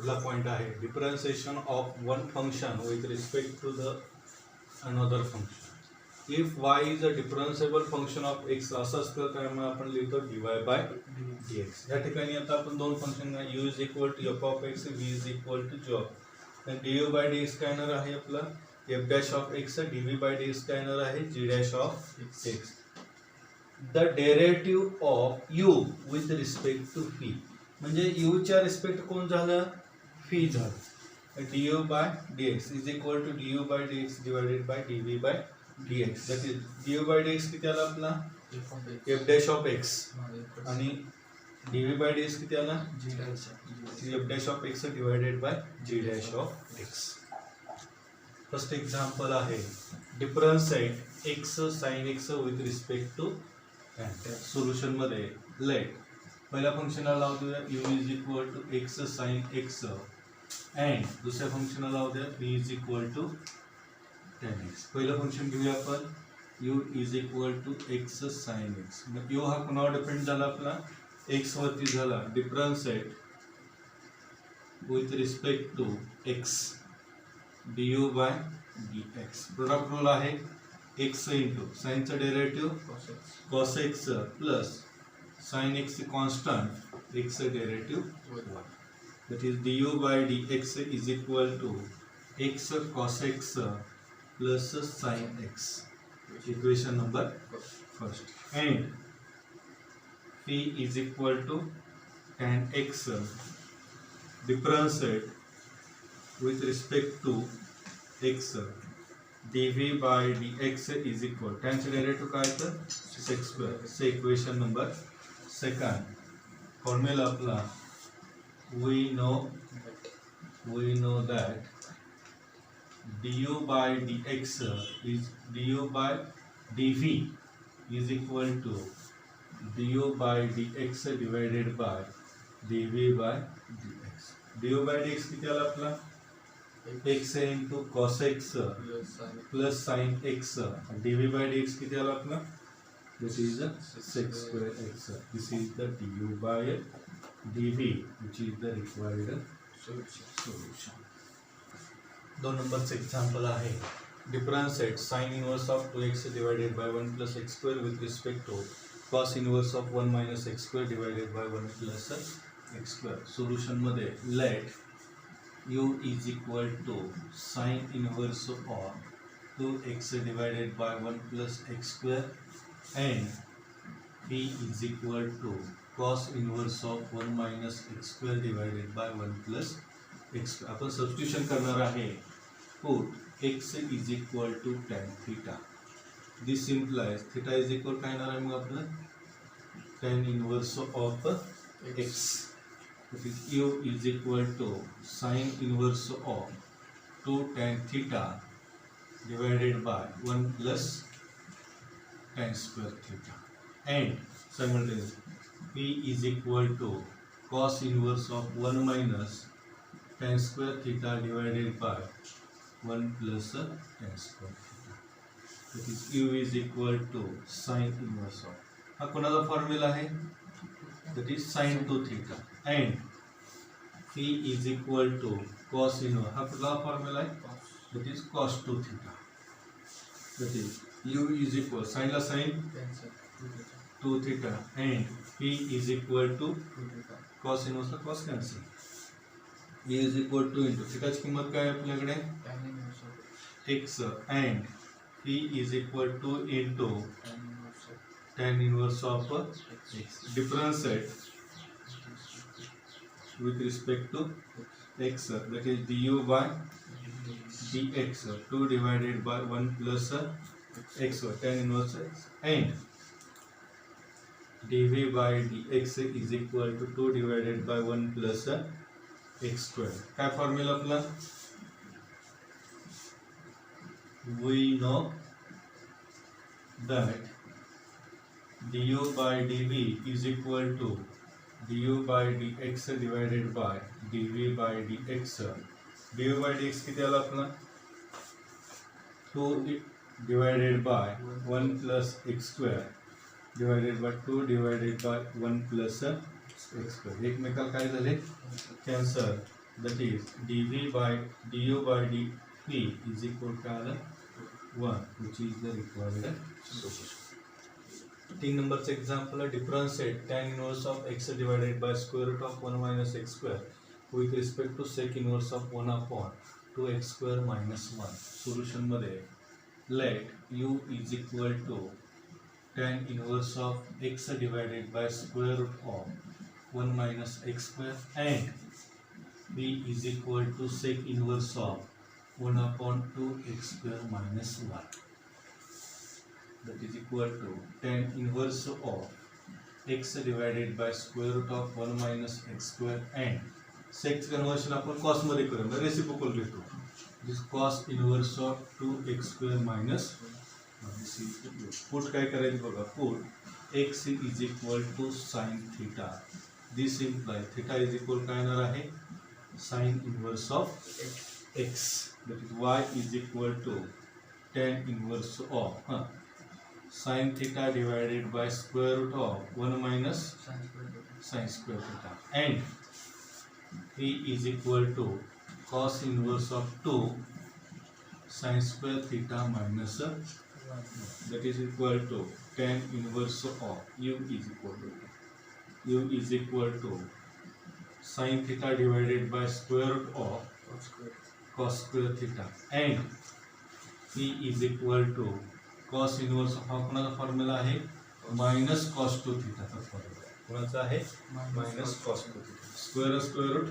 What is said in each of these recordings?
पुढला पॉइंट आहे differentiation of one function with respect to the another function. If y is a differentiable function of x असं असतं त्यामुळे आपण लिहितो dy बाय dx. या ठिकाणी आता आपण दोन function u is equal to f of x, v is equal to g of. आणि du बाय dx काय येणार आहे आपला f dash of x, dv by dx काय येणार आहे g dash of x. The derivative of u with respect to phi म्हणजे u च्या रिस्पेक्ट कोण झालं phi झालं. du by dx is equal to du by dx divided by dv by dx. That is du by dx किती आला आपला f dash of x आणि dv by dx किती आला f dash of x divided by g dash of x. First example आहे differentiate x sin x with respect to solution मध्ये let पहिल्या फंक्शनला लावू देऊया u is equal to x sin x and दुसऱ्या फंक्शनला लावू द्या v is equal to tan x. पहिलं फंक्शन घेऊया आपण u is equal to x sin x. मग u हा कोणावर डिपेंड झाला आपला x वरती झाला. Differentiate with respect to x du by dx. Product rule आहे x इंटू साइनचं derivative cos x plus sin x constant x derivative 1. That is du by dx is equal to x cos x plus sin x. Equation number first. And phi is equal to tan x differentiate with respect to x dv by dx is equal tan चे derivative काय तर sec square. से equation number second. Formula आपला we know that du by dx is du by dv is equal to du by dx divided by dv by dx. du by dx किती आला आपला x into cos x plus sin x dv by dx किती आला आपला this is sec square x. This is the du by dv which is the required solution. दोन नंबरचं example आहे differentiate sin inverse of 2x divided by 1 plus x square with respect to cos inverse of 1 minus x square divided by 1 plus x square. Solution मध्ये let u is equal to sin inverse of 2x divided by 1 plus x square and p is equal to cos inverse of 1 minus x square divided by 1 plus x. आपण substitution करणार आहे. put x is equal to tan theta. This implies theta is equal काय येणार आहे मग आपलं tan inverse of x. That is u is equal to sin inverse of 2 tan theta divided by 1 plus tan square theta. And simultaneously p is equal to cos inverse of 1 minus tan square theta divided by 1 plus tan square theta. That is u is equal to sin inverse of. हा कोणाचा formula आहे that is sin 2 theta. And phi is equal to cos inverse. हा कुठला formula आहे that is cos 2 theta. That is u is equal sin La sin 2 theta and phi is equal to cos inverse La cos cancel. e is equal to into theta ची किंमत काय आहे आपल्याकडे x and phi is equal to into tan inverse of x. Differentiate with respect to x that is du by dx 2 divided by 1 plus x tan inverse x and dv by dx is equal to 2 divided by 1 plus x square. काय formula आपला we know that du by dv is equal to du by dx divided by dv by dx. du by dx किती आला आपला 2 divided by 1 plus x square divided by 2 divided by 1 plus x square. एकमेकाला काय झाले cancel. that is du by dv is equal to 1, which is the required solution. 3 numbers example, differentiate tan inverse of x divided by square root of 1 minus x square with respect to sec inverse of 1 upon 2x square minus 1. Solution मध्ये let u is equal to tan inverse of x divided by square root of 1 minus x square and b is equal to sec inverse of 1 upon 2x square minus 1. That is equal to tan inverse of x divided by square root of 1 minus x square and sec conversion आपण cos मध्ये करूया, reciprocal घेतो. This cos inverse of 2x square minus 1. Put काय करायचं बघा, put x is equal to sin theta. This implies theta is equal काय येणार आहे, sin inverse of x. That is y is equal to tan inverse of sin theta divided by square root of 1 minus sin square theta and p is equal to cos inverse of 2 sin square theta minus 1. That is equal to tan inverse of u is equal to sin theta divided by square root of cos square theta and p is equal to cos inverse हा कोणाचा formula आहे, minus cos two थीटाचा formula कोणाचा आहे, minus cos two theta square root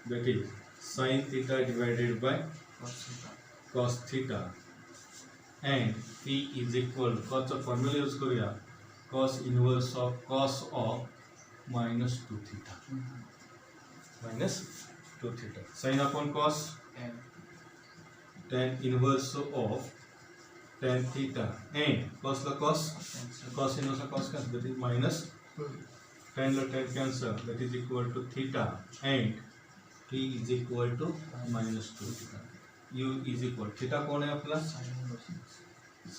that is sine theta divided by cos theta and p is equal कॉसचा formula use करूया, cos inverse of minus two theta sine upon cos tan inverse of tan theta and cos la cos inverse cos cancel, that is minus tan la tan cancel, that is equal to theta and t is equal to minus 2 theta. u is equal theta कौन है अपना,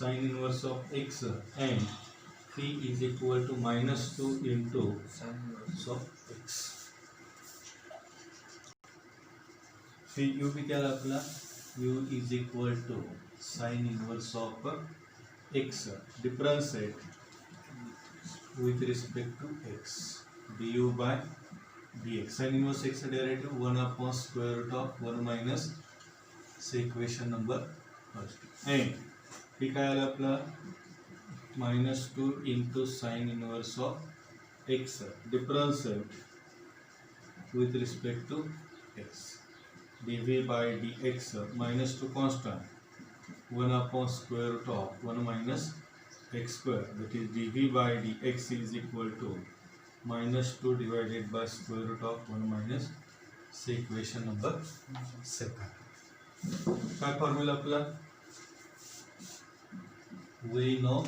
sin inverse of x and t is equal to minus 2 into sin inverse of x. फिर u भी क्या अपना, u is equal to sin inverse of x differentiate with respect to x du by dx. Sin inverse x derivative 1 upon square root of 1 minus से equation number first and ठीक आहे आपला minus 2 into sin inverse of x differentiate with respect to x dv by dx minus 2 constant 1 upon square root of 1 minus x square, that is dv by dx is equal to minus 2 divided by square root of 1 minus से equation number second. काय formula आपला, we know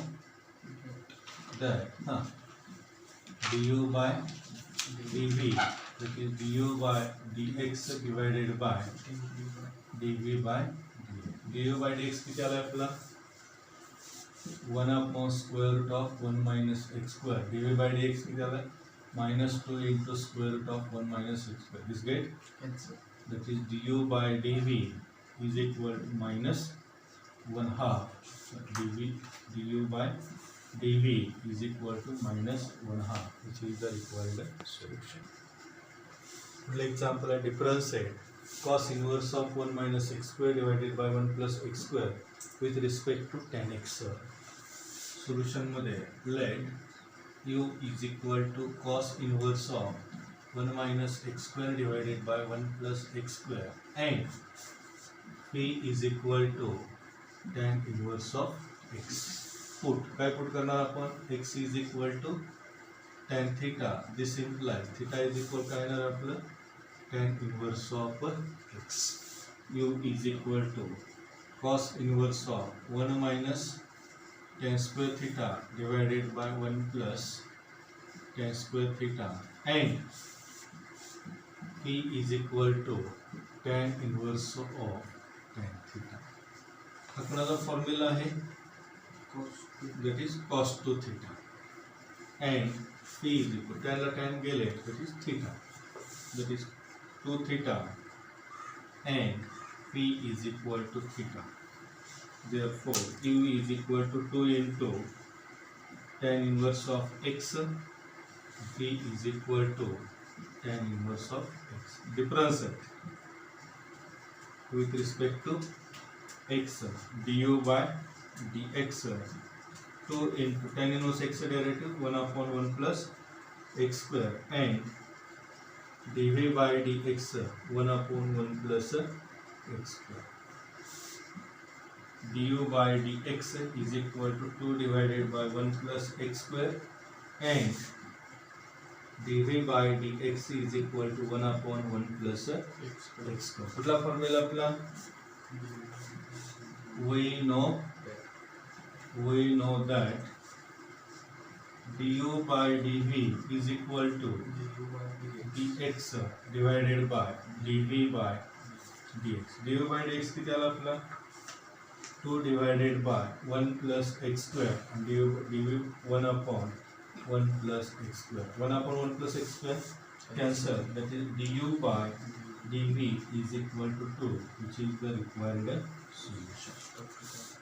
that du by dv, that is du by dx divided by dv by du by dx किती आला आपला 1 upon square root of 1 minus x square, dv by dx किती आला minus 2 into square root of 1 minus x square. This get cancel, that is du by dv is equal to minus 1 half du by dv is equal to minus 1 half, which is the required solution. Example, differentiate cos inverse of 1 minus x square divided by 1 plus x square with respect to tan x. Solution मध्ये let u is equal to cos inverse of 1 minus x square divided by 1 plus x square and p is equal to tan inverse of x. Put काय put करणार आपण, x is equal to tan theta. This implies theta is equal काय येणार आपलं tan inverse of x. u is equal to cos inverse of 1 minus tan square theta divided by 1 plus tan square theta and p is equal to tan inverse of tan theta. हा कोणाचा formula आहे, that is cos 2 theta and p is equal tan ला tan गेले, that is theta, that is 2 theta and P is equal to theta. Therefore, Q is equal to 2 into tan inverse of x. V is equal to tan inverse of x. Differentiate with respect to x, du by dx, 2 into tan inverse x derivative 1 upon 1 plus x square, and dv by dx 1 upon 1 plus x square. Du by dx is equal to 2 divided by 1 plus x square, and dv by dx is equal to 1 upon 1 plus x square. कुठला formula आपला? we know that du by dv is equal to dx divided by dv by dx. dv by dx किती आला आपला? 2 divided by 1 plus x square and dv 1 upon 1 plus x square. 1 upon 1 plus x square cancel, that is du by dv is equal to 2, which is the required solution.